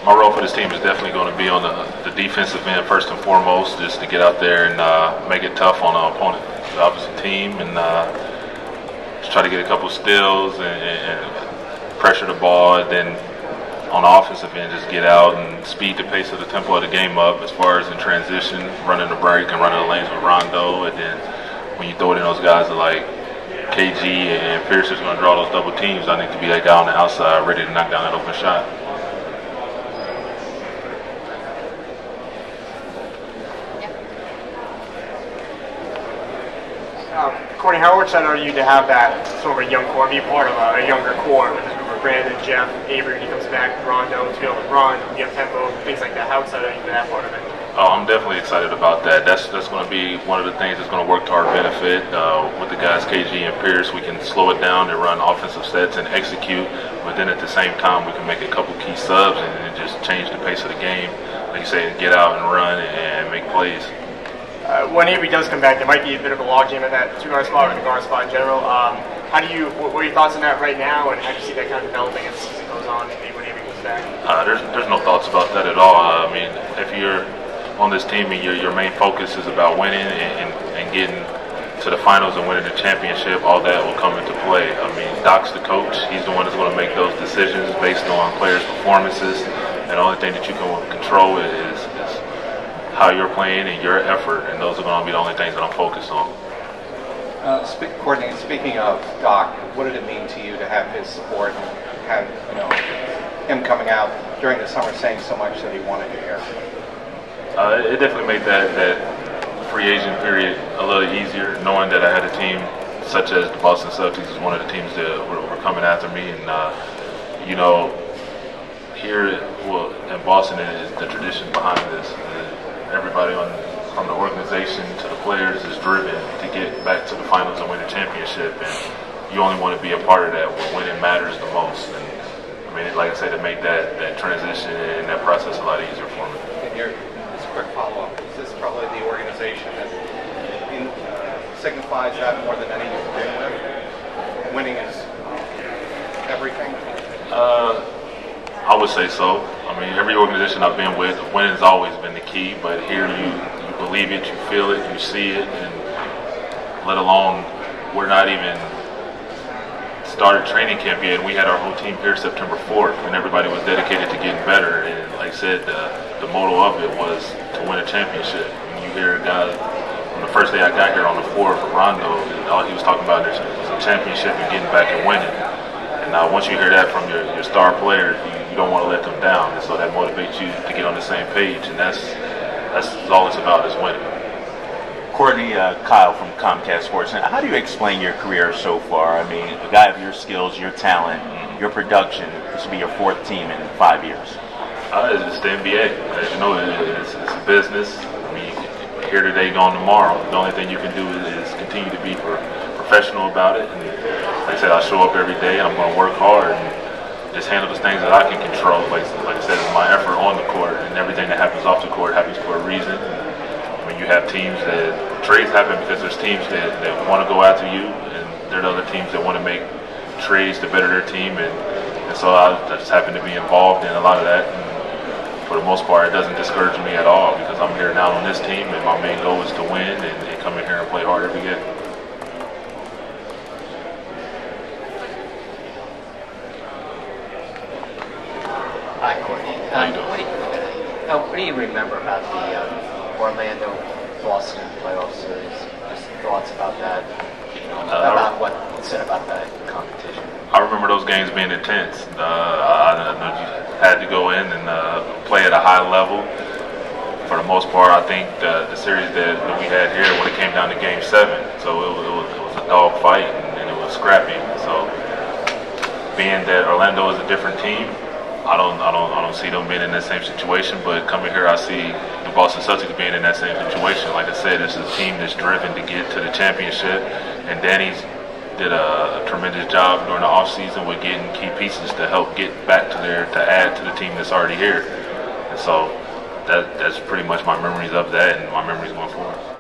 My role for this team is definitely going to be on the defensive end first and foremost, just to get out there and make it tough on our opponent, the opposite team, and just try to get a couple steals and pressure the ball. And then on the offensive end, just get out and speed the pace of the tempo of the game up as far as in transition, running the break and running the lanes with Rondo. And then when you throw it in those guys like KG and Pierce is going to draw those double teams, I need to be that guy on the outside ready to knock down that open shot. Courtney, how excited are you to have that sort of a young core, be part of a younger core with this group of Brandon, Jeff, Avery when he comes back, Rondo, to be able to run, you have tempo, things like that? How excited are you for that part of it? Oh, I'm definitely excited about that. That's going to be one of the things that's going to work to our benefit. With the guys KG and Pierce, we can slow it down and run offensive sets and execute, but then at the same time we can make a couple key subs and just change the pace of the game. Like you say, get out and run and make plays. When Avery does come back, there might be a bit of a logjam at that two-guard spot or the guard spot in general. What are your thoughts on that right now, and how do you see that kind of developing as the season goes on when Avery comes back? There's no thoughts about that at all. I mean, if you're on this team and your main focus is about winning and getting to the finals and winning the championship, all that will come into play. I mean, Doc's the coach. He's the one that's going to make those decisions based on players' performances, and the only thing that you can control is how you're playing and your effort, and those are going to be the only things that I'm focused on. Courtney, speaking of Doc, what did it mean to you to have his support and have him coming out during the summer saying so much that he wanted you here? It definitely made that free agent period a little easier, knowing that I had a team such as the Boston Celtics is one of the teams that were coming after me, and here, in Boston, is the tradition behind this. Everybody from the organization to the players is driven to get back to the finals and win a championship, and you only want to be a part of that when winning matters the most. And I mean, like I said, to make that transition and that process a lot easier for me. And just a quick follow-up. Is this probably the organization that signifies that more than any you've been with? Winning is everything? I would say so. I mean, every organization I've been with, winning has always been the key, but here you believe it, you feel it, you see it, and let alone we're not even started training camp yet, and we had our whole team here September 4th, and everybody was dedicated to getting better. And like I said, the motto of it was to win a championship. When you hear a guy, on the first day I got here on the 4th, Rondo, all he was talking about was a championship and getting back and winning. And now once you hear that from your star players, you don't want to let them down, and so that motivates you to get on the same page, and that's all it's about, is winning. Courtney, Kyle from Comcast Sports. Now, how do you explain your career so far? I mean, a guy of your skills, your talent, your production, this will be your 4th team in 5 years. It's the NBA. As you know, it's a business. I mean, here today, gone tomorrow. The only thing you can do is continue to be professional about it. And like I said, I show up every day, and I'm going to work hard and just handle the things that I can control. Like I said, it's my effort on the court, and everything that happens off the court happens for a reason. When you have teams that trades happen because there's teams that want to go after you, and there are other teams that want to make trades to better their team, and so I just happen to be involved in a lot of that. And for the most part, it doesn't discourage me at all, because I'm here now on this team, and my main goal is to win and come in here and play hard every game. Hi, Courtney. How you doing? What do you remember about the Orlando-Boston playoff series? Just thoughts about that, about what you said about that competition. I remember those games being intense. I know you had to go in and play at a high level. For the most part, I think the series that we had here, when it came down to Game 7, so it was a dog fight, and it was scrappy. So being that Orlando is a different team, I don't see them being in that same situation, but coming here I see the Boston Celtics being in that same situation. Like I said, this is a team that's driven to get to the championship, and Danny's did a tremendous job during the offseason with getting key pieces to help get back to add to the team that's already here. And so that's pretty much my memories of that and my memories going forward.